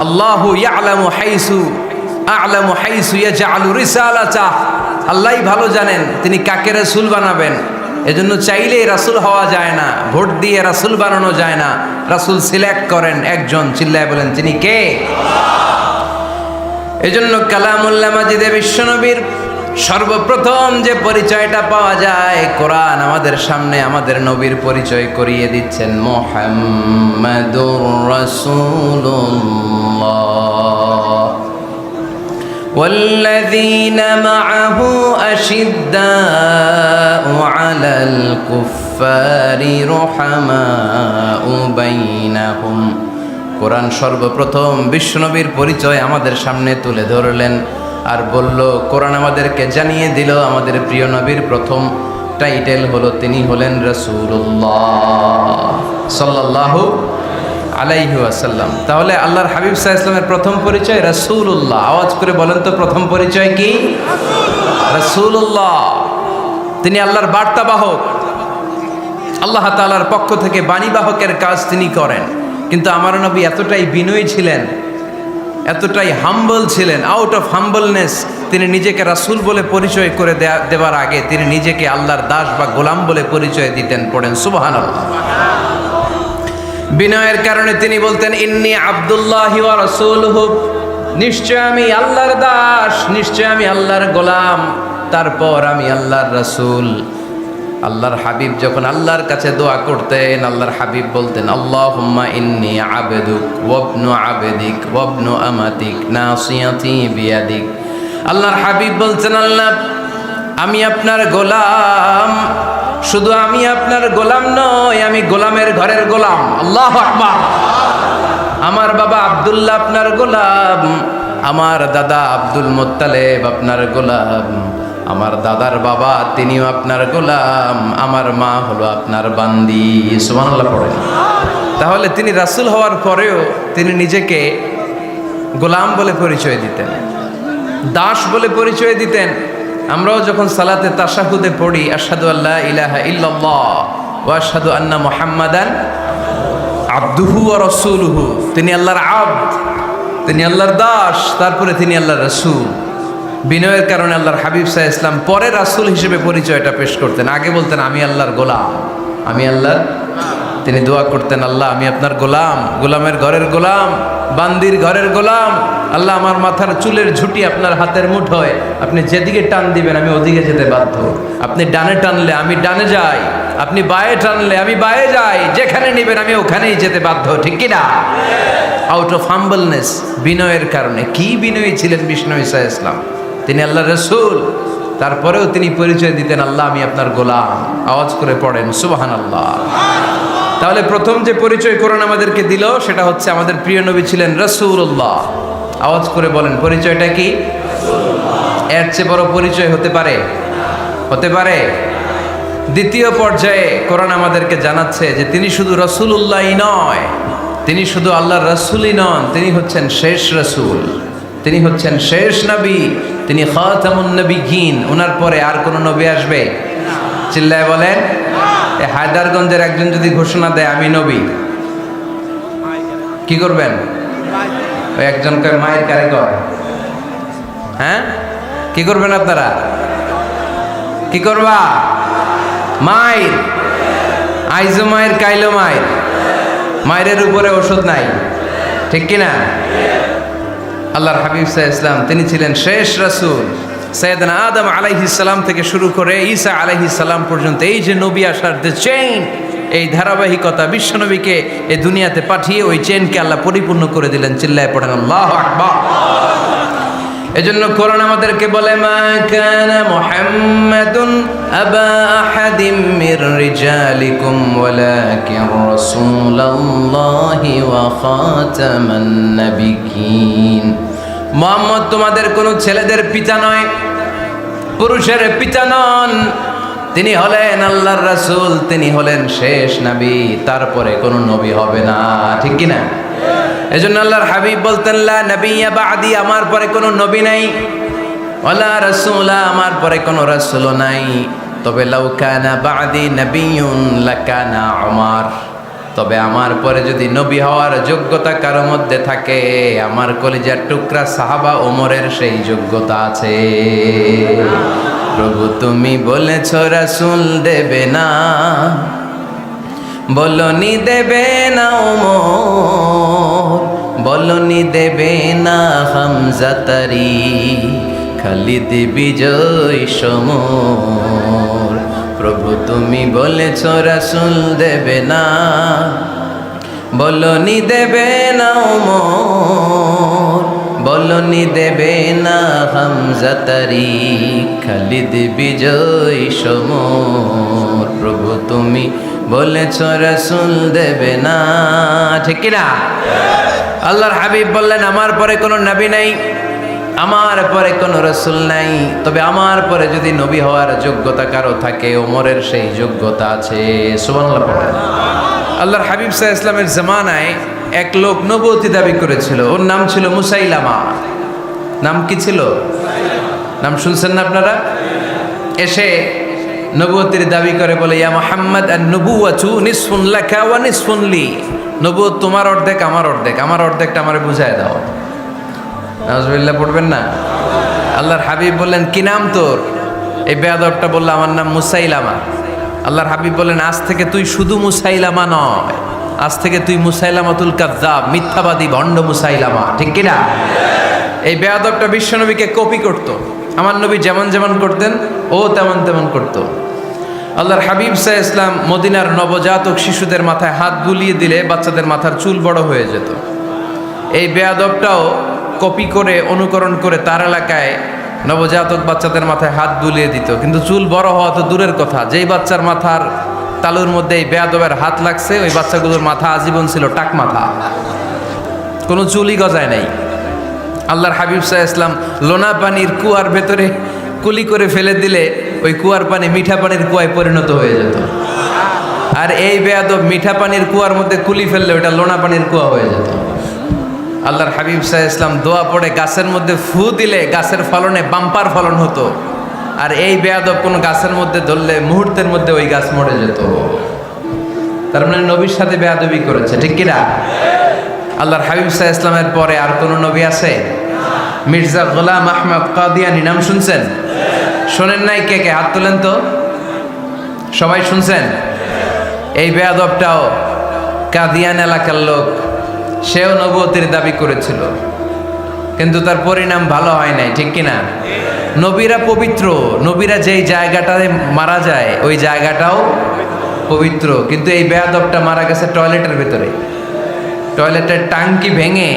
আল্লাহু ইয়ালামু হাইসু আ'লামু হাইসু ইয়াজআলু রিসালাতাহ, আল্লাহই ভালো জানেন তিনি কাকে রাসূল বানাবেন। এজন্য চাইলেই রাসূল হওয়া যায় না, ভোট দিয়ে রাসূল বানানো যায় না। রাসূল সিলেক্ট করেন একজন, চিল্লায় বলেন তিনি কে? এজন্য কালামুল্লাহ মাজিদে বিশ্বনবীর সর্বপ্রথম যে পরিচয়টা পাওয়া যায়, কোরআন আমাদের সামনে আমাদের নবীর পরিচয় করিয়ে দিচ্ছেন, মুহাম্মাদুর রাসূলুল্লাহ ওয়াল্লাযীনা মা'আহু আশিদ্দাউ আলাল কুফফারি রুহামাউ বাইনাহুম। কোরআন সর্বপ্রথম বিশ্বনবীর পরিচয় আমাদের সামনে তুলে ধরলেন আর বলল, কোরআন আমাদেরকে জানিয়ে দিল আমাদের প্রিয় নবীর প্রথম টাইটেল হলো তিনি হলেন রাসূলুল্লাহ সাল্লাল্লাহু আলাইহি ওয়াসাল্লাম। তাহলে আল্লাহর হাবিব সাল্লাল্লাহু আলাইহি ওয়াসাল্লামের প্রথম পরিচয় রাসূলুল্লাহ। আওয়াজ করে বলেন তো প্রথম পরিচয় কি? রাসূলুল্লাহ। তিনি আল্লাহর বার্তাবাহক, আল্লাহ তাআলার পক্ষ থেকে বাণীবাহকের কাজ তিনি করেন। কিন্তু আমার নবী এতটাই বিনয়ী ছিলেন, এতটাই হাম্বল ছিলেন, আউট অফ হাম্বলনেস তিনি নিজেকে রাসূল বলে পরিচয় করে দেওয়ার আগে তিনি নিজেকে আল্লাহর দাস বা গোলাম বলে পরিচয় দিতেন। পড়েন সুবহানাল্লাহ। বিনয়ের কারণে তিনি বলতেন, ইন্নী আব্দুল্লাহি ওয়া রাসূলুহু, নিশ্চয় আমি আল্লাহর দাস, নিশ্চয় আমি আল্লাহর গোলাম, তারপর আমি আল্লাহর রাসূল। আল্লাহর হাবিব যখন আল্লাহর কাছে দোয়া করতেন, আল্লাহর হাবিব বলতেন, আল্লাহুম্মা ইন্নী আবদুক ওয়া ইবনু আবদিক ওয়া ইবনু আমাতিক নাসিয়াতি বিয়াদিক। আল্লাহর হাবিব বলছেন, আল্লাহ আমি আপনার গোলাম, শুধু আমি আপনার গোলাম নয়, আমি গোলামের ঘরের গোলাম। আল্লাহু আকবার। আমার বাবা আব্দুল্লাহ আপনার গোলাম, আমার দাদা আব্দুল মুত্তালিব আপনার গোলাম, আমার দাদার বাবা তিনিও আপনার গোলাম, আমার মা হলো আপনার বান্দি। সুবহানাল্লাহ পড়েন। তাহলে তিনি রাসূল হওয়ার পরেও তিনি নিজেকে গোলাম বলে পরিচয় দিতেন, দাস বলে পরিচয় দিতেন। আমরাও যখন সালাতে তাশাহুদে পড়ি, আশহাদু আল্লা ইলাহা ইল্লাল্লাহ ওয়া আশহাদু আন্না মুহাম্মাদান আবদুহু ওয়া রাসূলুহু, তিনি আল্লাহর আবদ, তিনি আল্লাহর দাস, তারপরে তিনি আল্লাহর রাসূল। বিনয়ের কারণে আল্লাহর হাবিব সাল্লাল্লাহু আলাইহি ওয়াসাল্লাম পরে রাসূল হিসেবে পরিচয়টা পেশ করতেন। আগে বলতেন আমি আল্লাহর গোলাম, আমি আল্লাহর। তিনি দোয়া করতেন, আল্লাহ আমি আপনার গোলাম, গোলামের ঘরের গোলাম, বান্দির ঘরের গোলাম। আল্লাহ আমার মাথার চুলের ঝুঁটি আপনার হাতের মুঠোয়, আপনি যেদিকে টান দিবেন আমি ওদিকে যেতে বাধ্য। আপনি ডানে টানলে আমি ডানে যাই, আপনি বায়ে টানলে আমি বায়ে যাই, যেখানে নেবেন আমি ওখানেই যেতে বাধ্য। ঠিক কি না? আউট অফ হাম্বলনেস, বিনয়ের কারণে। কি বিনয়ী ছিলেন বিষ্ণু ঈসা ইসলাম। তিনি আল্লাহর রাসূল, তারপরেও তিনি পরিচয় দিতেন, আল্লাহ আমি আপনার গোলাম। আওয়াজ করে পড়েন সুবহানাল্লাহ। তাহলে প্রথম যে পরিচয় কোরআন আমাদেরকে দিল সেটা হচ্ছে আমাদের প্রিয় নবী ছিলেন রাসূলুল্লাহ। আওয়াজ করে বলেন পরিচয়টা কি? এর চেয়ে বড় পরিচয় হতে পারে? হতে পারে? দ্বিতীয় পর্যায়ে কোরআন আমাদেরকে জানাচ্ছে যে তিনি শুধু রাসূলুল্লাহই নয়, তিনি শুধু আল্লাহর রাসূলই নন, তিনি হচ্ছেন শেষ রাসূল, তিনি হচ্ছেন শেষ নবী, তিনি খাতামুন নবিয়্যিন। ওনার পরে আর কোন নবী আসবে? চিল্লায় বলেন। এই হায়দারগঞ্জের একজন যদি ঘোষণা দেয় আমি নবী, কি করবেন? ওই একজনকে মায়ের কারে কয়, হ্যাঁ কি করবেন আপনারা? কি করবা? মায়ের। আইজো মায়ের, কাইলো মায়ের, মায়ের উপরে ওষুধ নাই। ঠিক কিনা? আল্লাহর হাবিব সাল্লাল্লাহু আলাইহি ওয়াসাল্লাম তিনি ছিলেন শেষ রাসূল। সাইয়েদনা আদম আলাইহিস সালাম থেকে শুরু করে ঈসা আলাইহিস সালাম পর্যন্ত এই যে নবী আসার যে চেইন, এই ধারাবাহিকতা, বিশ্ব নবীকে এই দুনিয়াতে পাঠিয়ে ওই চেইনকে আল্লাহ পরিপূর্ণ করে দিলেন। চিল্লায় পড়েন আল্লাহু আকবার। এজন্য কোরআন আমাদেরকে বলে, মা কানা মুহাম্মাদুন আবা আহাদিম মির রিজালিকুম ওয়ালাকিন রাসূলুল্লাহি ওয়া খাতামান নাবিয়্যিন। মুহাম্মদ তোমাদের কোনো ছেলেদের পিতা নয়, পুরুষের পিতা নন, তিনি হলেন আল্লাহর রাসূল, তিনি হলেন শেষ নবী, তারপরে কোনো নবী হবে না। ঠিক কি না? এজন্য আল্লাহর হাবিব বলতেন, লা নবিয়্যা বা'দি, আমার পরে কোনো নবী নাই, ওয়ালা রাসূলা, আমার পরে কোনো রাসূলও নাই। তবে লাউ কানা বা'দি নবিয়্যুন লাকানা উমর, তবে আমার পরে যদি নবী হওয়ার যোগ্যতা কারো মধ্যে থাকে, আমার কলিজার টুকরা সাহাবা ওমরের সেই যোগ্যতা আছে। প্রভু তুমি বলেছ রাসূল দেবে না, বলনি দেবে না ওমর, বলনি দেবে না হামজা তারি, খালিদ বিজয় সমর। প্রভু তুমি বলেছ রাসূল দেবে না, বলনি দেবে না ওমর, বলনি দেবে না হামজা তারি, খালিদ বিজয় সমর। প্রভু তুমি বলেছ রাসূল দেবে না, ঠিক কি না? আল্লাহর হাবিব বললেন আমার পরে কোনো নবী নাই, আমার পরে কোনো রাসূল নাই, তবে আমার পরে যদি নবী হওয়ার যোগ্যতা কারো থাকে, ওমরের সেই যোগ্যতা আছে। সুবহানাল্লাহ পড়েন। আল্লাহর হাবিব সাল্লাল্লাহু আলাইহি ওয়াসাল্লামের জামানায় এক লোক নবুয়তি দাবি করেছিল, ওর নাম ছিল মুসাইলামা। নাম কি ছিল? নাম শুনছেন না আপনারা? এসে নবুয়তির দাবি করে বলে, ইয়া মুহাম্মদ আন-নবুওয়াতু নিসফুন লাকা ওয়া নিসফুন লি। নবুয়ত তোমার অর্ধেক, আমার অর্ধেক, আমার অর্ধেকটা আমারে বুঝায় দাও। নাউজুবিল্লাহ পড়বেন না? আল্লাহর হাবিব বললেন কি নাম তোর? এই বেয়াদবটা বলল আমার নাম মুসাইলামা। আল্লাহর হাবিব বললেন আজ থেকে তুই শুধু মুসাইলামা নয়, আজ থেকে তুই মুসাইলামাতুল কাযযাব, মিথ্যাবাদী ভণ্ড মুসাইলামা, ঠিক কি না? এই বেয়াদবটা বিশ্বনবীকে কপি করত। আমার নবী যেমন যেমন করতেন ও তেমন তেমন করত। আল্লাহর হাবিব সাল্লাল্লাহু আলাইহি ওয়াসাল্লাম মদিনার নবজাতক শিশুদের মাথায় হাত বুলিয়ে দিলে বাচ্চাদের মাথার চুল বড় হয়ে যেত। এই বেয়াদবটাও কপি করে অনুকরণ করে তার এলাকায় নবজাতক বাচ্চাদের মাথায় হাত বুলিয়ে দিত, কিন্তু চুল বড় হওয়া তো দূরের কথা, যেই বাচ্চার মাথার তালুর মধ্যে এই বেয়াদবের হাত লাগছে ওই বাচ্চাগুলোর মাথা আজীবন ছিল টাক মাথা, কোনো চুলই গজায় নাই। আল্লাহর হাবিব সাল্লাল্লাহু আলাইহি ওয়াসাল্লাম লোনা পানির কুয়ার ভেতরে কুলি করে ফেলে দিলে ওই কুয়ার পানি মিঠা পানির কুয়ায় পরিণত হয়ে যেত। আর এই বেয়াদব মিঠা পানির কুয়ার মধ্যে কুলি ফেললে ওটা লোনা পানির কুয়া হয়ে যেত। আল্লাহর হাবিব সাল্লাল্লাহু আলাইহি ওয়াসাল্লাম দোয়া পড়ে গাছের মধ্যে ফু দিলে গাছের ফলনে বাম্পার ফলন হতো, আর এই বেয়াদব কোন গাছের মধ্যে ধরলে মুহূর্তের মধ্যে ওই গাছ মরে যেত। তার মানে নবীর সাথে বেয়াদবি করেছে, ঠিক কি না? আল্লাহর হাবিব সাল্লাল্লাহু আলাইহি ওয়াসাল্লামের পরে আর কোন নবী আছে? মির্জা গোলাম আহমদ কাদিয়ানী নাম শুনছেন? শোনেন নাই? কে কে হাত তোলেন তো। সবাই শুনছেন? এই বেয়াদবটাও কাদিয়ান এলাকার লোক, সেও নবুয়তির দাবি করেছিল, কিন্তু তার পরিণাম ভালো হয় নাই, ঠিক কিনা? নবীরা পবিত্র, নবীরা যেই জায়গাটায় মারা যায় ওই জায়গাটাও পবিত্র, কিন্তু এই বেয়াদবটা মারা গেছে টয়লেটের ভেতরে। টয়লেটের টাঙ্কি ভেঙে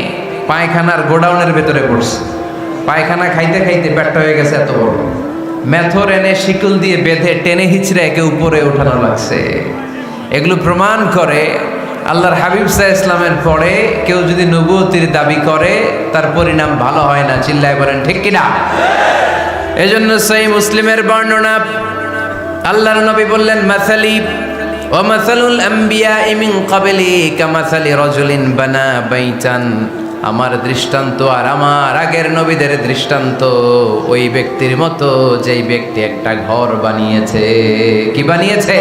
পায়খানার গোডাউনের ভেতরে পড়ছে। পায়খানা খাইতে খাইতে পেটটা হয়ে গেছে এত বড়, মেথর এনে শিকল দিয়ে বেঁধে টেনে হিচড়ে একে উপরে ওঠানো লাগছে। এগুলো প্রমাণ করে আল্লাহর হাবিব সাল্লাল্লাহু আলাইহি ওয়াসাল্লামের পরে কেউ যদি নবুয়তির দাবি করে তার পরিণাম ভালো হয় না। চিল্লায় বলেন ঠিক কিনা? এজন্য সহিহ মুসলিমের বর্ণনা, আল্লাহর নবী বললেন মাসালি ওয়া মাসালুল আমবিয়া মিন ক্বাবলি কামাসালি রাজুলিন বানা বাইতান। আমার দৃষ্টান্ত আর আমার আগের নবীদের দৃষ্টান্ত ওই ব্যক্তির মতো যেই ব্যক্তি একটা ঘর বানিয়েছে। কি বানিয়েছে?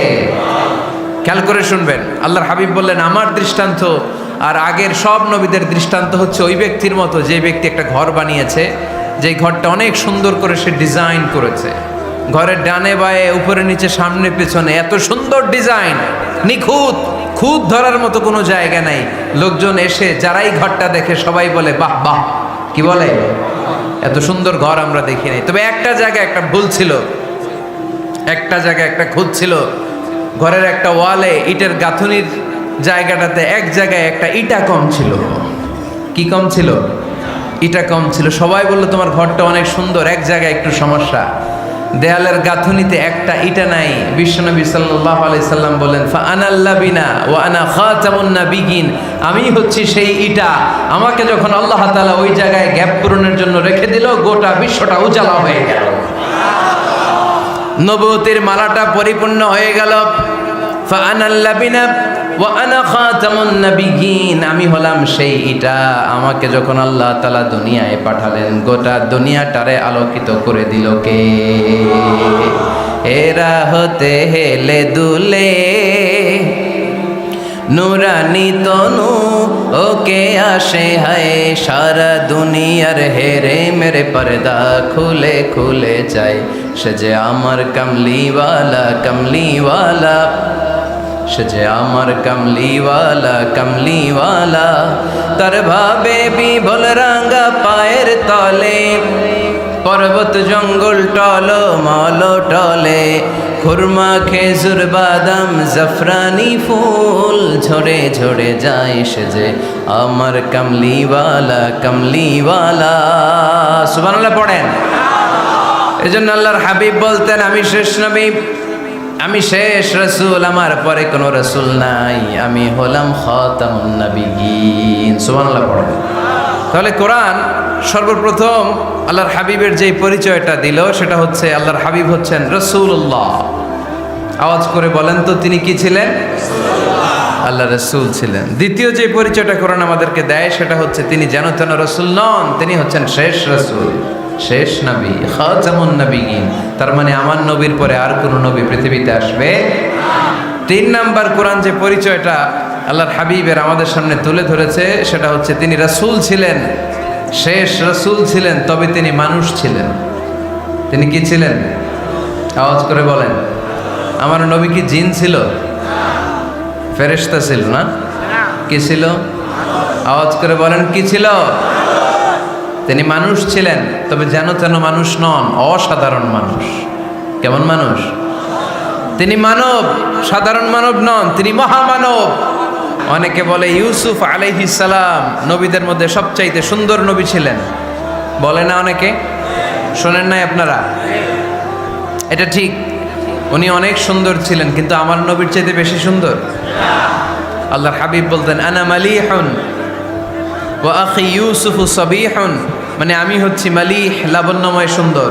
খেয়াল করে শুনবেন। আল্লাহর হাবিব বললেন আমার দৃষ্টান্ত আর আগের সব নবীদের দৃষ্টান্ত হচ্ছে ওই ব্যক্তির মতো যে ব্যক্তি একটা ঘর বানিয়েছে, যে ঘরটা অনেক সুন্দর করে সে ডিজাইন করেছে। ঘরের ডানে বায়ে উপরে নিচে সামনে পেছনে এত সুন্দর ডিজাইন, নিখুঁত, খুঁত ধরার মতো কোনো জায়গা নাই। লোকজন এসে যারাই ঘরটা দেখে সবাই বলে বাহ বাহ। কি বলে? এত সুন্দর ঘর আমরা দেখি নাই। তবে একটা জায়গায় একটা ভুল ছিল, একটা জায়গায় একটা খুঁত ছিল। ঘরের একটা ওয়ালে ইটের গাঁথুনির জায়গাটাতে এক জায়গায় একটা ইটা কম ছিল। কি কম ছিল? ইটা কম ছিল। সবাই বললো তোমার ঘরটা অনেক সুন্দর, এক জায়গায় একটু সমস্যা, দেয়ালের গাঁথুনিতে একটা ইটা নাই। বিশ্বনবী সাল্লাল্লাহু আলাইহি সাল্লাম বলেন ফা আনাল লাবিনা ওয়া আনা খাতামুন নাবিয়িন, আমি হচ্ছি সেই ইটা। আমাকে যখন আল্লাহ তাআলা ওই জায়গায় গ্যাপ পূরণের জন্য রেখে দিল, গোটা বিশ্বটা উজালা হয়ে গেল, নবুয়তের মালাটা পরিপূর্ণ হয়ে গেল। ফা আনাল লাবিনা ওয়া আনা খাতামুন নাবিয়িন, আমি হলাম সেই ইটা। আমাকে যখন আল্লাহ তাআলা দুনিয়ায় পাঠালেন, গোটা দুনিয়াটারে আলোকিত করে দিল কে? এরা হতে হেলে দুলে নুরানি তনু ওকে আসে হায় সারা দুনিয়ার হেরে মেরে পর্দা খুলে খুলে যায় সে যে আমার কমলিওয়ালা কমলিওয়ালা সে যে আমার কমলিওয়ালা কমলিওয়ালা তার ভাবে বিভোল রাঙ্গা পায়ের তলে পর্বত জঙ্গল টল মল টলে খুরমা খেজুর বাদাম জাফরানি ফুল ঝরে ঝরে যায় সে যে আমার কমলিওয়ালা কমলিওয়ালা। সুবহানাল্লাহ পড়েন। এজন্য আল্লাহর হাবিব বলতেন আমি শেষ নবী, আমি শেষ রাসূল, আমার পরে কোনো রাসূল নাই, আমি হলাম খাতামুন নবিয়্যিন। সুবহানাল্লাহ পড়েন। তাহলে কোরআন সর্বপ্রথম আল্লাহর হাবিবের যে পরিচয়টা দিল সেটা হচ্ছে আল্লাহর হাবিব হচ্ছেন রাসূলুল্লাহ। আওয়াজ করে বলেন তো তিনি কি ছিলেন? আল্লাহ রাসূল ছিলেন। দ্বিতীয় যে পরিচয়টা কোরআন আমাদেরকে দেয় সেটা হচ্ছে তিনি যেন তেন রাসূল নন, তিনি হচ্ছেন শেষ রাসূল, শেষ নবী, খাতামুন নবিয়্যিন। তার মানে আমার নবীর পরে আর কোনো নবী পৃথিবীতে আসবে। তিন নাম্বার কোরআন যে পরিচয়টা আল্লাহর হাবিবের আমাদের সামনে তুলে ধরেছে সেটা হচ্ছে তিনি রাসূল ছিলেন, শেষ রাসূল ছিলেন, তবে তিনি মানুষ ছিলেন। তিনি কি ছিলেন? আওয়াজ করে বলেন। আমার নবী কি জিন ছিল? ফেরেশতা ছিল না? কি ছিল? আওয়াজ করে বলেন কি ছিল? তিনি মানুষ ছিলেন, তবে যেন তেন মানুষ নন, অসাধারণ মানুষ। কেমন মানুষ? তিনি মানব, সাধারণ মানব নন, তিনি মহামানব। অনেকে বলে ইউসুফ আলাইহিস সালাম নবীদের মধ্যে সবচাইতে সুন্দর নবী ছিলেন, বলে না অনেকে? শোনেন নাই আপনারা? এটা ঠিক, উনি অনেক সুন্দর ছিলেন, কিন্তু আমার নবীর চাইতে বেশি সুন্দর। আল্লাহর হাবিব বলতেন আনা মালিহুন ওয়া আখি ইউসুফু সাবিহুন, মানে আমি হচ্ছি মালিহ, লাবণ্যময় সুন্দর,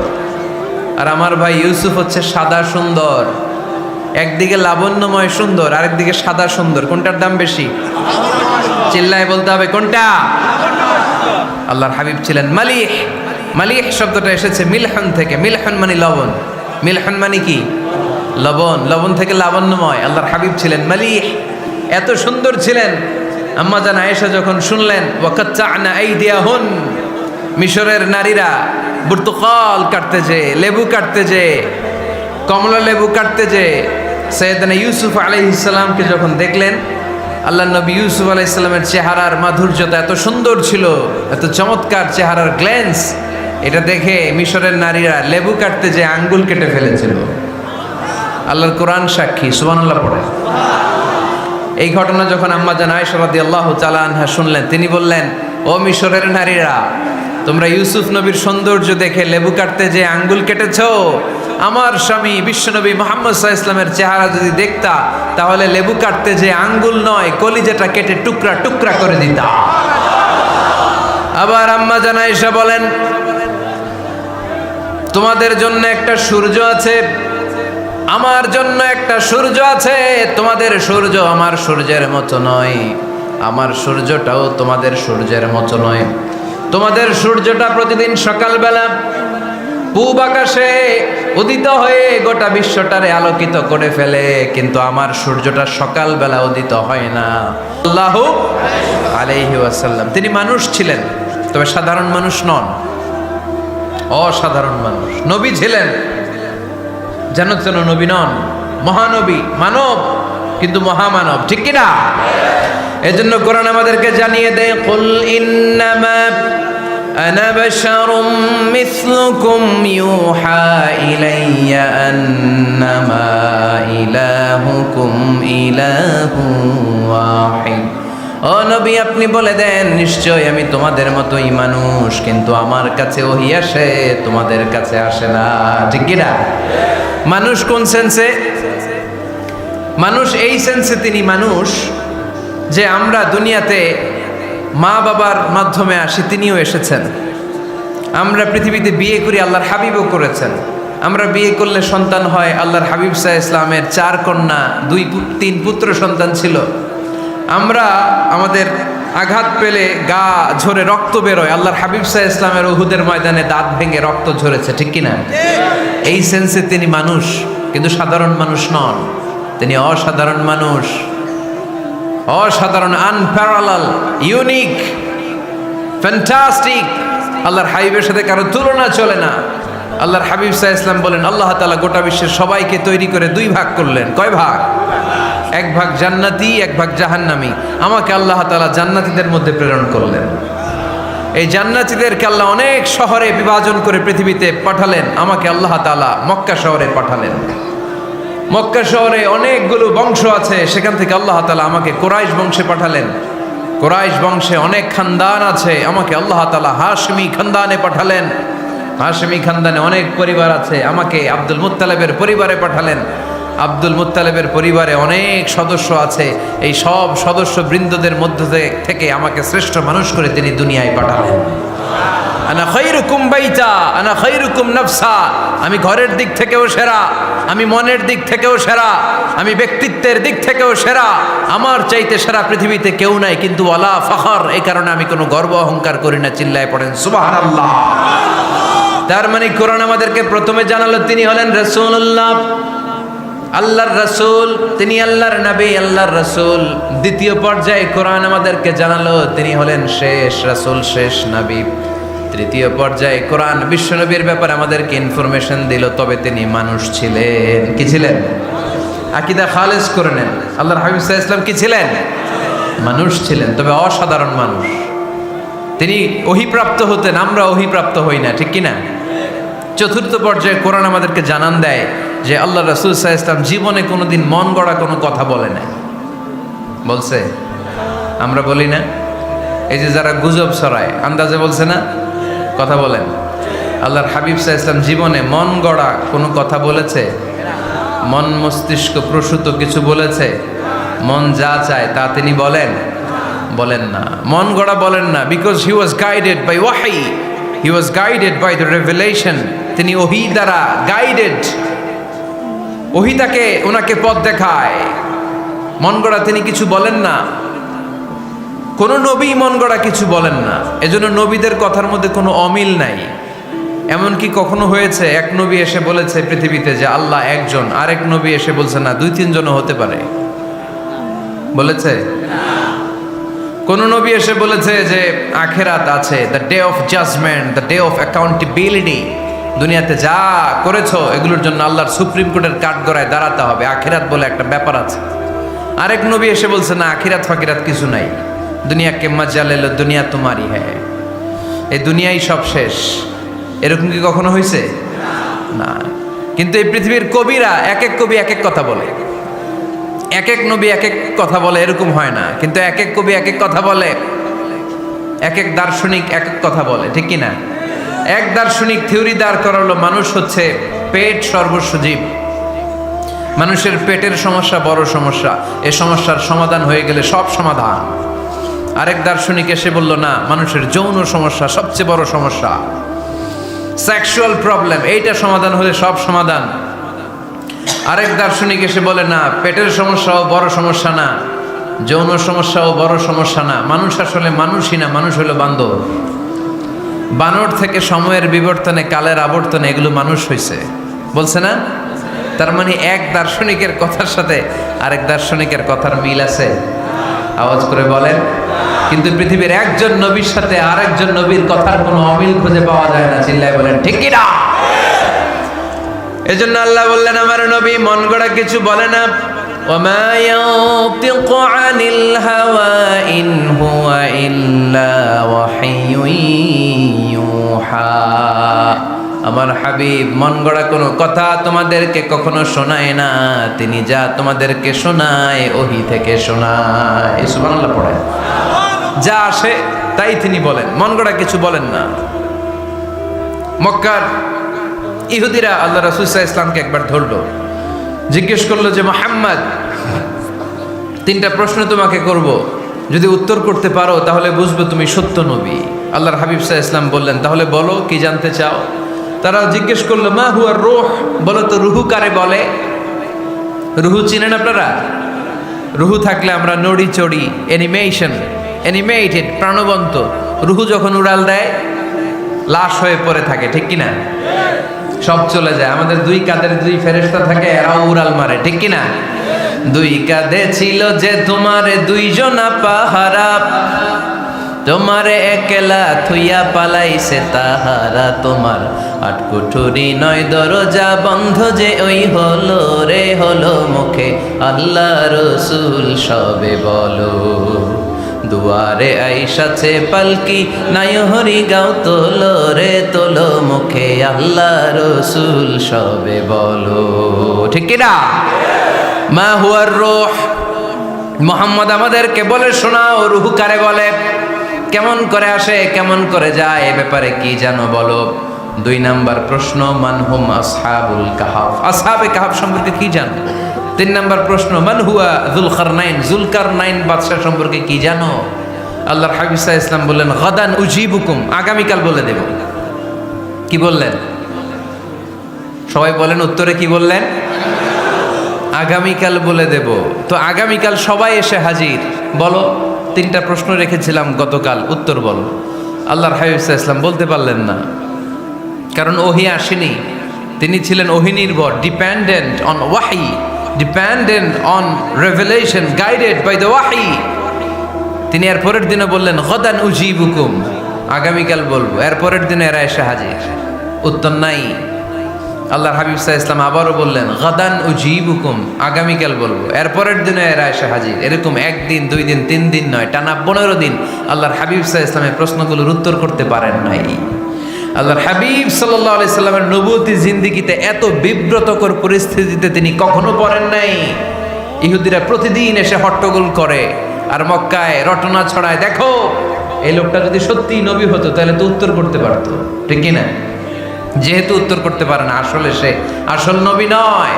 আর আমার ভাই ইউসুফ হচ্ছে সাদা সুন্দর। একদিকে লাবণ্যময় সুন্দর, আরেকদিকে সাদা সুন্দর, কোনটার দাম বেশি? চিল্লায় বলতে হবে কোনটা? আল্লাহর হাবিব ছিলেন মালিহ। মালিহ শব্দটা এসেছে মিলহন থেকে। মিলহন মানে লবণ, মিলহন মানে কি? লবণ, লবণ থেকে লাবণ্যময়। আল্লাহর হাবিব ছিলেন মালিহ, এত সুন্দর ছিলেন। আম্মা জান আয়েশা যখন শুনলেন ওয়াকাত্তা'না আইদিয়াহুন, মিশরের নারীরা বুর্তুকাল কাটতে যে, লেবু কাটতে যে, কমলা লেবু কাটতে যে সৈয়দনা ইউসুফ আলাইহিস সালামকে যখন দেখলেন, আল্লাহ নবী ইউসুফ আলাইহিস সালামের চেহারার মাধুর্যতা এত সুন্দর ছিল, এত চমৎকার চেহারার গ্ল্যান্স, এটা দেখে মিশরের নারীরা লেবু কাটতে যে আঙ্গুল কেটে ফেলেছিল। আল্লাহর কোরআন সাক্ষী। সুবহানাল্লাহ পড়ে। এই ঘটনা যখন আম্মা জান আয়েশা রাদিয়াল্লাহু তাআলা আনহা শুনলেন, তিনি বললেন ও মিশরের নারীরা, তোমরা ইউসুফ নবীর সৌন্দর্য দেখে লেবু কাটতে যে আঙ্গুল কেটেছো, আমার স্বামী বিশ্বনবী মুহাম্মদ সাল্লাল্লাহু আলাইহি ওয়াসাল্লামের চেহারা যদি দেখতা, তাহলে লেবু কাটতে যে আঙ্গুল নয়, কলিজাটা কেটে টুকরা টুকরা করে দিতা। আবার আম্মা জান আয়েশা বলেন তোমাদের জন্য একটা সূর্য আছে, আমার জন্য একটা সূর্য আছে, তোমাদের সূর্য আমার সূর্যের মতো নয়, আমার সূর্যটাও তোমাদের সূর্যের মতো নয়। তোমাদের সূর্যটা প্রতিদিন সকালবেলা পূব আকাশে উদিত হয়ে গোটা বিশ্বটারে আলোকিত করে ফেলে, কিন্তু আমার সূর্যটা সকালবেলা উদিত হয় না। সাল্লাল্লাহু আলাইহি ওয়াসাল্লাম। তিনি মানুষ ছিলেন, তবে সাধারণ মানুষ নন, অসাধারণ মানুষ। নবী ছিলেন, যেন তেন নবী নন, মহানবী, মানব কিন্তু মহামানব, ঠিক কিনা? এজন্য কোরআন আমাদেরকে জানিয়ে দেয় কুল ইন্নামা আনা বাশারুম মিসলুকুম ইউহা ইলাইয়া আন্নামা ইলাহুকুম ইলাহু ওয়াহিদ। ও নবী আপনি বলে দেন নিশ্চয় আমি তোমাদের মতোই মানুষ, কিন্তু আমার কাছে ওহী আসে, তোমাদের কাছে আসে না, ঠিক কিনা? মানুষ কোন সেন্সে? মানুষ এই সেন্সে তিনি মানুষ যে আমরা দুনিয়াতে মা বাবার মাধ্যমে আসি, তিনিও এসেছেন। আমরা পৃথিবীতে বিয়ে করি, আল্লাহর হাবিবও করেছেন। আমরা বিয়ে করলে সন্তান হয়, আল্লাহর হাবিব সাল্লাল্লাহু আলাইহি ওয়াসাল্লামের 4 কন্যা 2-3 পুত্র সন্তান ছিল। আমরা আমাদের আঘাত পেলে গা ঝরে রক্ত বেরোয়, আল্লাহর হাবিব সাল্লাল্লাহু আলাইহি ওয়াসাল্লামের উহুদের ময়দানে দাঁত ভেঙে রক্ত ঝরেছে, ঠিক কিনা? এই সেন্সে তিনি মানুষ, কিন্তু সাধারণ মানুষ নন, তিনি অসাধারণ মানুষ, অসাধারণ, আনপ্যারালাল, ইউনিক, ফ্যান্টাস্টিক। আল্লাহর হাবিবের সাথে কারো তুলনা চলে না। আল্লাহর হাবিব সাল্লাল্লাহু আলাইহি ওয়াসাল্লাম বলেন, আল্লাহ তাআলা গোটা বিশ্বের সবাইকে তৈরি করে দুই ভাগ করলেন। কয় ভাগ? এক ভাগ জান্নাতি, এক ভাগ জাহান্নামী। আমাকে আল্লাহ তাআলা জান্নাতীদের মধ্যে প্রেরণ করলেন। এই জান্নাতীদেরকে আল্লাহ অনেক শহরে বিভাজন করে পৃথিবীতে পাঠালেন। আমাকে আল্লাহ তাআলা মক্কা শহরে পাঠালেন। মক্কা শহরে অনেকগুলো বংশ আছে, সেখান থেকে আল্লাহ তাআলা আমাকে কুরাইশ বংশে পাঠালেন। কুরাইশ বংশে অনেক খানদান আছে, আমাকে আল্লাহ তাআলা হাশমি খানদানে পাঠালেন। হাশমি খানদানে অনেক পরিবার আছে, আমাকে আব্দুল মুত্তালিবের পরিবারে পাঠালেন। আব্দুল মুত্তালিবের পরিবারে অনেক সদস্য আছে, এই সব সদস্য বৃন্দদের মধ্যে থেকে আমাকে শ্রেষ্ঠ মানুষ করে তিনি দুনিয়ায় পাঠালেন। আনা খায়রুকুম বাইতা, আনা খায়রুকুম নাফসা। আমি ঘরের দিক থেকেও সেরা, আমি মনের দিক থেকেও সেরা, আমি ব্যক্তিত্বের দিক থেকেও সেরা। আমার চাইতে সেরা পৃথিবীতে কেউ নাই, কিন্তু ওয়ালা ফখর, এই কারণে আমি কোনো গর্ব অহংকার করি না। চিল্লায় পড়েন সুবহানাল্লাহ। তার মানে কোরআন আমাদেরকে প্রথমে জানালো তিনি হলেন রাসূলুল্লাহ, আল্লাহর রাসূল, তিনি আল্লাহর নবী, আল্লাহর রাসূল। দ্বিতীয় পর্যায়ে কোরআন আমাদেরকে জানালো তিনি হলেন শেষ রাসূল, শেষ নবী। তৃতীয় পর্যায়ে কোরআন বিশ্বনবীর ব্যাপারে আমাদেরকে ইনফরমেশন দিল, তবে তিনি মানুষ ছিলেন। কি ছিলেন? আকীদা খালেস করে নেন। আল্লাহর হাবিব সাল্লাল্লাহু আলাইহি ওয়াসাল্লাম কি ছিলেন? মানুষ ছিলেন, তবে অসাধারণ মানুষ। তিনি ওহীপ্রাপ্ত হতেন, আমরা ওহীপ্রাপ্ত হই না, ঠিক কি না? চতুর্থ পর্যায়ে কোরআন আমাদেরকে জানান দেয় যে আল্লাহ রাসূল সাল্লাল্লাহু আলাইহি ওয়াসাল্লাম জীবনে কোনোদিন মন গড়া কোনো কথা বলে নাই। বলছে? আমরা বলি না? এই যে যারা গুজব ছড়ায়, আন্দাজে বলছে না, কথা বলেন। আল্লাহর হাবিব সাল্লাল্লাহু আলাইহি ওয়াসাল্লাম জীবনে মন গড়া কোনো কথা বলেছে? মন মস্তিষ্ক প্রসূত কিছু বলেছে? মন যা চায় তা তিনি বলেন না। মন গড়া বলেন না, because he was guided by ওয়াহি, he was guided by the revelation. তিনি ওহী দ্বারা গাইডেড, ওহী তাকে ওনাকে পথ দেখায়। মন গড়া তিনি কিছু বলেন না, কোনো নবী মন গড়া কিছু বলেন না। এজন্য নবীদের কথার মধ্যে কোনো অমিল নাই। এমনকি কখনো হয়েছে এক নবী এসে বলেছে পৃথিবীতে যে আল্লাহ একজন, আরেক নবী এসে বলছে না, 2-3 জনও হতে পারে? বলেছে? কোন নবী এসে বলেছে যে আখিরাত আছে, the day of judgment, the day of accountability, দুনিয়াতে যা করেছো এগুলোর জন্য আল্লাহর সুপ্রিম কোর্টের কাঠগড়ায় দাঁড়াতে হবে, আখিরাত বলে একটা ব্যাপার আছে? আরেক নবী এসে বলছে না, আখিরাত ফাকিরাত কিছু নাই, দুনিয়াকে মজা লেলো, দুনিয়া তোমারই হ্যাঁ, এই দুনিয়াই সব শেষ। এরকম কি কখনো হয়েছে? না। কিন্তু এই পৃথিবীর কবিরা, এক এক কবি এক এক কথা বলে, এক এক নবী এক এক কথা বলে, এরকম হয় না। কিন্তু এক এক কবি এক এক কথা বলে, এক এক দার্শনিক এক এক কথা বলে, ঠিক কি না? এক দার্শনিক থিওরি দাঁড় করালো, মানুষ হচ্ছে পেট সর্বস্ব জীব, মানুষের পেটের সমস্যা বড় সমস্যা, এ সমস্যার সমাধান হয়ে গেলে সব সমাধান। আরেক দার্শনিক এসে বলল না, মানুষের যৌন সমস্যা সবচেয়ে বড় সমস্যা, সেক্সুয়াল প্রবলেম, এইটা সমাধান হলে সব সমাধান। আরেক দার্শনিক এসে বলে না, পেটের সমস্যাও বড় সমস্যা না, যৌন সমস্যাও বড় সমস্যা না, মানুষ আসলে মানুষই না, মানুষ হলো বান্দর। বানর থেকে সময়ের বিবর্তনে, কালের আবর্তনে এগুলো মানুষ হয়েছে, বলছে না? তার মানে এক দার্শনিকের কথার সাথে আরেক দার্শনিকের কথার মিল আছে? আওয়াজ করে বলেন। কিন্তু পৃথিবীর একজন নবীর সাথে আরেকজন নবীর কথার কোনো অমিল খুঁজে পাওয়া যায় না। চিল্লায় বলেন ঠিক কি না? এজন্য আল্লাহ বললেন আমার নবী মন গড়া কিছু বলে না। ওয়ামা ইয়ানতিকু আনিল হাওয়া ইন হুয়া ইল্লা ওয়াহিয়ুন ইউহা। আমার হাবিব মন গড়া কোনো কথা তোমাদেরকে কখনো শোনায় না, তিনি যা তোমাদেরকে শোনায় ওহী থেকে শোনায়। সুবহানাল্লাহ পড়েন। যা আসে তাই তিনি বলেন, মন গড়া কিছু বলেন না। মক্কার ইহুদিরা আল্লাহ রাসূল সাল্লাল্লাহু আলাইহি ওয়াসাল্লামকে একবার ধরলো, জিজ্ঞেস করলো যে মুহাম্মদ, 3টা প্রশ্ন তোমাকে করব, যদি উত্তর করতে পারো তাহলে বুঝবো তুমি সত্য নবী। আল্লাহর হাবিব সাল্লাল্লাহু আলাইহি ওয়াসাল্লাম বললেন, তাহলে বলো কি জানতে চাও? তারা জিজ্ঞেস করলো মা হুয়া রূহ, বলো তো রুহু কারে বলে? রুহু চিনেন আপনারা? রুহু থাকলে আমরা নড়ি চড়ি, অ্যানিমেটেড, প্রাণবন্ত। রুহু যখন উড়াল দেয় লাশ হয়ে পড়ে থাকে, ঠিক কিনা? সব চলে যায়। আমাদের 2 কাঁধের 2 ফেরেশতা থাকে, এরাও উড়াল মারে, ঠিক কিনা? দুই কাঁধে ছিল যে তোমারে দুইজনা পাহারা, তোমারে একলা থুইয়া পালাইছে তাহারা। তোমার আটকুঠুরি নয় দরজা বন্ধ যে ওই হলো রে হলো মুখে আল্লাহ রসুল সবে বলো। দুয়ারে আইসাছে পালকি নাই হরি গাও তোলো রে তোলো মুখে আল্লাহ রসুল সবে বলো। ঠিক কিনা? মা হুয়ার রূহ, মুহাম্মদ আমাদেরকে বলে শোনাও রূহ কারে বলে, কেমন করে আসে, কেমন করে যায়, এ ব্যাপারে কি জানো বলো। 2 নাম্বার প্রশ্ন, মানহুম আসহাবুল কাহাফ, আসহাবে কাহাফ সম্পর্কে কি জানো। 3 নাম্বার প্রশ্ন, মান হুয়া যুলকারনাইন, যুলকারনাইন বাদশা সম্পর্কে কি জানো। আল্লাহর হাবিব সাল্লাল্লাহু আলাইহি ওয়াসাল্লাম বললেন গাদান উজিবুকুম, আগামীকাল বলে দেব। কি বললেন? সবাই বলেন উত্তরে কি বললেন? আগামীকাল বলে দেব। তো আগামীকাল সবাই এসে হাজির। বলো, 3টা প্রশ্ন রেখেছিলাম গতকাল, উত্তর বলো। আল্লাহর হাবিব সাল্লাল্লাহু আলাইহি ওয়াসাল্লাম বলতে পারলেন না, কারণ ওহী আসেনি। তিনি ছিলেন ওহী নির্ভর, ডিপেন্ডেন্ট অন ওয়াহি, dependent on revelation, guided by the ওয়াহি। তিনি এর পরের দিনে বললেন গাদান উজিবুকুম, আগামীকাল বলবো। এর পরের দিনে এরা এসে হাজির, উত্তর নাই। আল্লাহর হাবিব সাল্লাল্লাহু আলাইহি ওয়াসাল্লাম আবারও বললেন গাদান উজিবুকুম, আগামীকাল বলবো। এর পরের দিনে এরা এসে হাজির। এরকম 1 দিন 2 দিন 3 দিন নয়, টানা 15 দিন আল্লাহর হাবিব সাল্লাল্লাহু আলাইহি ওয়াসাল্লামের প্রশ্নগুলোর উত্তর করতে পারেন নাই। আল্লাহর হাবিব সাল্লাল্লাহু আলাইহি সাল্লামের নবুয়তি জিন্দেগিতে এত বিব্রতকর পরিস্থিতিতে তিনি কখনো পড়েন নাই। ইহুদিরা প্রতিদিন এসে হট্টগোল করে আর মক্কায় রটনা ছড়ায়, দেখো এই লোকটা যদি সত্যি নবী হতো তাহলে তো উত্তর করতে পারতো, ঠিক কি না? যেহেতু উত্তর করতে পারে না, আসলে সে আসল নবী নয়,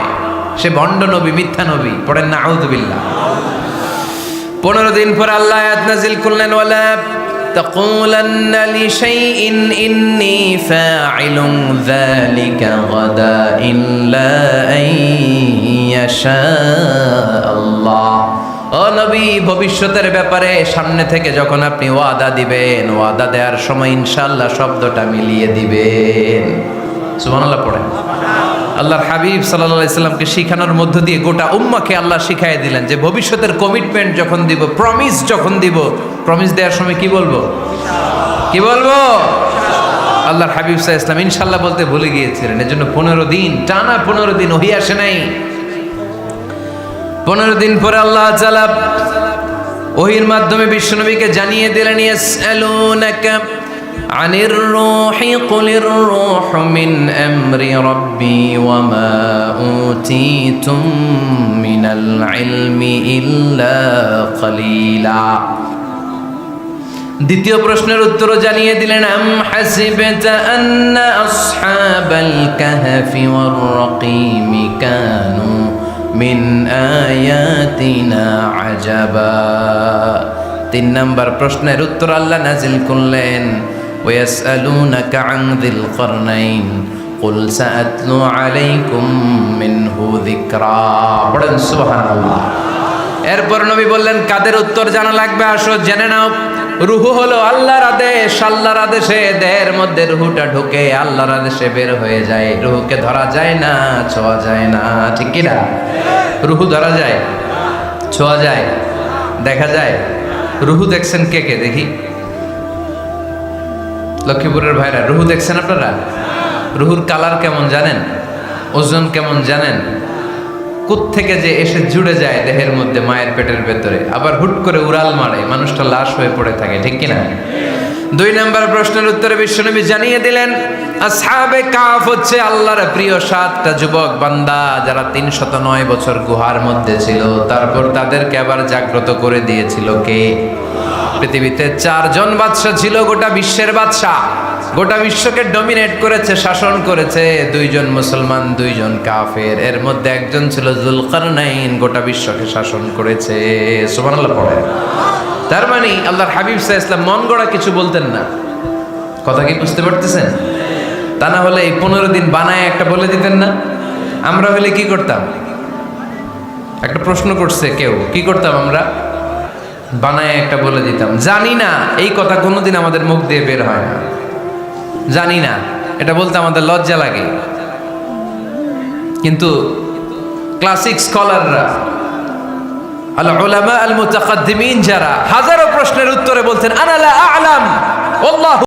সে ভণ্ড নবী, মিথ্যা নবী। পড়েন না আউযুবিল্লাহ। 15 দিন পর আল্লাহ আয়াত নাযিল করলেন ওয়ালা তাকুলান্না লিশাইইন ইন্নী ফাইলুন যালিকা গাদা ইল্লা আইয়াশা আল্লাহ। ও নবী, ভবিষ্যতের ব্যাপারে সামনে থেকে যখন আপনি ওয়াদা দিবেন, ওয়াদা দেওয়ার সময় ইনশাআল্লাহ শব্দটা মিলিয়ে দিবেন। সুবহানাল্লাহ পড়েন। আল্লাহর হাবিব সাল্লাল্লাহু আলাইহি সাল্লামকে শিখানোর মধ্য দিয়ে গোটা উম্মাহকে আল্লাহ শিখাই দিলেন যে ভবিষ্যতের কমিটমেন্ট যখন দিব, প্রমিস যখন দিব, প্রমিস দেওয়ার সময় কি বলবো? কি বলবো? আল্লাহর হাবিব সাল্লাল্লাহু আলাইহি সাল্লাম ইনশাআল্লাহ বলতে ভুলে গিয়েছিলেন। এজন্য 15 দিন টানা 15 দিন ওহী আসে নাই। 15 দিন পরে আল্লাহ তাআলা ওহীর মাধ্যমে বিশ্বনবীকে জানিয়ে দিলেন ইয়াসআলুনাকা আনির রূহি কুলির রূহু মিন আমরি রাব্বি ওয়া মা উতিতুম মিনাল ইলমি ইল্লা কলিলা। দ্বিতীয় প্রশ্নের উত্তরও জানিয়ে দিলেন আম হাসিবতা আন্না আসহাবাল কাহফি ওয়ার রাকিমি কানু মিন আয়াতিনা আজাবা। 3 নাম্বার প্রশ্নের উত্তর আল্লাহ নাজিল করলেন ওয়াসআলুনাকা আন যিল করনাইন কুল সাআতলু আলাইকুম মিনহু যিকরা। পড়েন সুবহানাল্লাহ। এরপর নবী বললেন কাদের উত্তর জানা লাগবে, আসো জেনে নাও। রূহ হলো আল্লাহর আদেশ, আল্লাহর আদেশে দেহের মধ্যে রূহটা ঢুকে আল্লাহর আদেশে বের হয়ে যায়। রূহকে ধরা যায় না, ছোঁয়া যায় না, ঠিক কি না? রূহ ধরা যায়, ছোঁয়া যায়, দেখা যায়। রূহ দেখছেন কে কে? দেখি লক্ষ্মীপুরের ভাইরা, রূহ দেখছেন আপনারা? রূহুর কালার কেমন জানেন? ওজন কেমন জানেন? কোত্থেকে যে এসে জুড়ে যায় দেহের মধ্যে, মায়ের পেটের ভেতরে, আবার হুট করে উড়াল মারে, মানুষটা লাশ হয়ে পড়ে থাকে, ঠিক কিনা? 2 নম্বর প্রশ্নের উত্তরে বিশ্বনবী জানিয়ে দিলেন আসহাবে কাহফ হচ্ছে আল্লাহর প্রিয় 7টা যুবক বান্দা যারা 309 বছর গুহার মধ্যে ছিল। তারপর তাদেরকে আবার জাগ্রত করে দিয়েছিল কে? পৃথিবীতে 4 জন বাদশা ছিল, গোটা বিশ্বের বাদশা, গোটা বিশ্বকে ডমিনেট করেছে, শাসন করেছে। 2 জন মুসলমান, 2 জন কাফের। এর মধ্যে একজন ছিল যুলকারনাইন, গোটা বিশ্বকে শাসন করেছে। সুবহানাল্লাহ পড়ে। তার মানে আল্লাহর হাবিব সাল্লাল্লাহু আলাইহি ওয়াসাল্লাম মন গড়া কিছু বলতেন না। কথা কি বুঝতে পারতেছেন? তা না হলে এই 15 দিন বানায় একটা বলে দিতেন না? আমরা হলে কি করতাম? একটা প্রশ্ন করছে কেউ, কি করতাম আমরা? বানায় একটা বলে দিতাম। জানি না এই কথা কোনোদিন আমাদের মুখ দিয়ে বের হয় না, জানি না, এটা বলতে আমাদের লজ্জা লাগে। কিন্তু ক্লাসিক স্কলাররা আল উলামা আল মুতাকাদ্দিমিন যারা হাজারো প্রশ্নের উত্তরে বলতেন আনা লা আ'লাম আল্লাহু